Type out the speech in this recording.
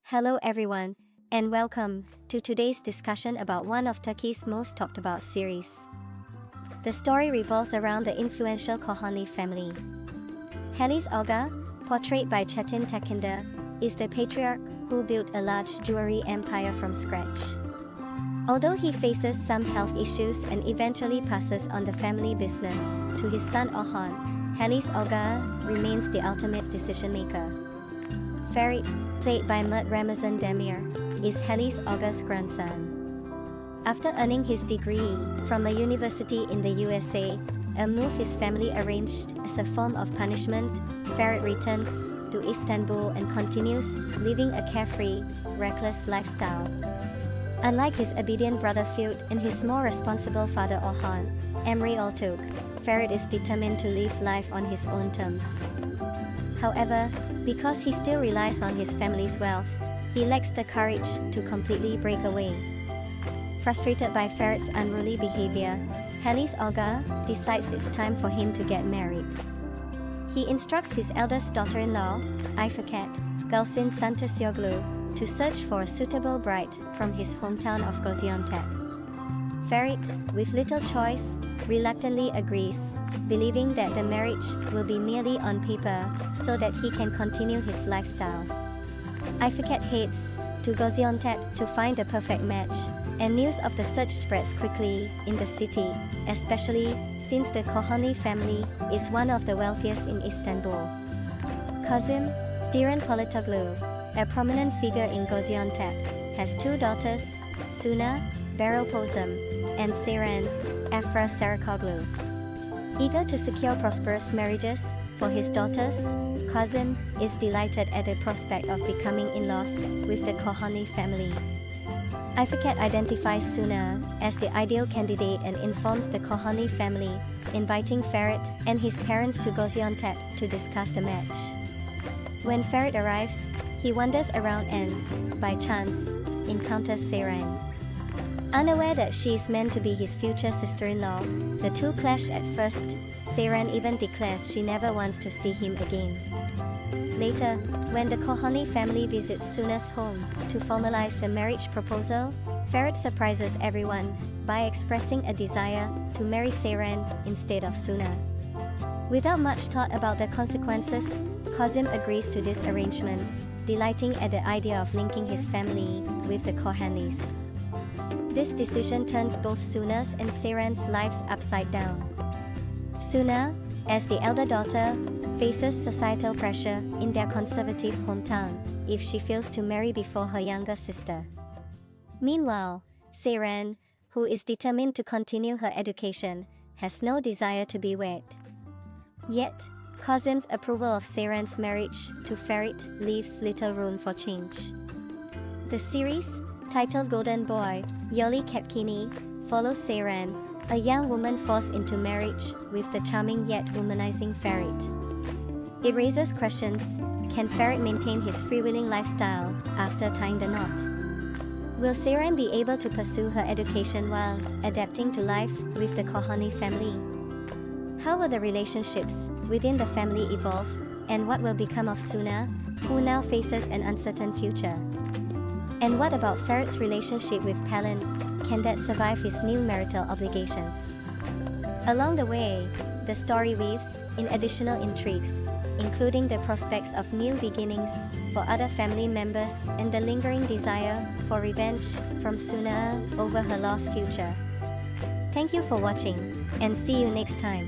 Hello everyone, and welcome to today's discussion about one of Turkey's most talked about series. The story revolves around the influential Kohani family. Halis Aga, portrayed by Çetin Tekinder, is the patriarch who built a large jewelry empire from scratch. Although he faces some health issues and eventually passes on the family business to his son Orhan, Halis Aga remains the ultimate decision-maker. Ferit, played by Mert Ramazan Demir, is Halis Aga''s grandson. After earning his degree from a university in the USA, a move his family arranged as a form of punishment, Ferit returns to Istanbul and continues living a carefree, reckless lifestyle. Unlike his obedient brother Ferit and his more responsible father Orhan, Emre Altuk, Ferit is determined to live life on his own terms. However, because he still relies on his family's wealth, he lacks the courage to completely break away. Frustrated by Ferit's unruly behavior, Halis Aga decides it's time for him to get married. He instructs his eldest daughter-in-law, Ifekat Gülsin Santosyoglu, to search for a suitable bride from his hometown of Gaziantep. Ferit, with little choice, reluctantly agrees, believing that the marriage will be merely on paper so that he can continue his lifestyle. Ifekat heads to Gaziantep to find a perfect match, and news of the search spreads quickly in the city, especially since the Kohani family is one of the wealthiest in Istanbul. Kazım, Diren Politoglu, a prominent figure in Gaziantep, has two daughters, Suna, Baropozum, and Seren, Afra Saraçoğlu. Eager to secure prosperous marriages for his daughters, Kazım is delighted at the prospect of becoming in-laws with the Kohani family. Ifekat identifies Suna as the ideal candidate and informs the Kohani family, inviting Ferit and his parents to Gaziantep to discuss the match. When Ferit arrives, he wanders around and, by chance, encounters Seren. Unaware that she is meant to be his future sister-in-law, the two clash at first. Seren even declares she never wants to see him again. Later, when the Kohani family visits Suna's home to formalize the marriage proposal, Ferit surprises everyone by expressing a desire to marry Seren instead of Suna. Without much thought about the consequences, Kazım agrees to this arrangement, delighting at the idea of linking his family with the Kohanis. This decision turns both Suna's and Seren's lives upside down. Suna, as the elder daughter, faces societal pressure in their conservative hometown if she fails to marry before her younger sister. Meanwhile, Seren, who is determined to continue her education, has no desire to be wed. Yet, Kazım's approval of Seren's marriage to Ferit leaves little room for change. The series, titled Golden Boy, Yoli Kepkini, follows Seren, a young woman forced into marriage with the charming yet womanizing Ferit. It raises questions: can Ferit maintain his freewheeling lifestyle after tying the knot? Will Seren be able to pursue her education while adapting to life with the Kohani family? How will the relationships within the family evolve, and what will become of Suna, who now faces an uncertain future? And what about Ferit's relationship with Pelin? Can that survive his new marital obligations? Along the way, the story weaves in additional intrigues, including the prospects of new beginnings for other family members and the lingering desire for revenge from Suna over her lost future. Thank you for watching, and see you next time.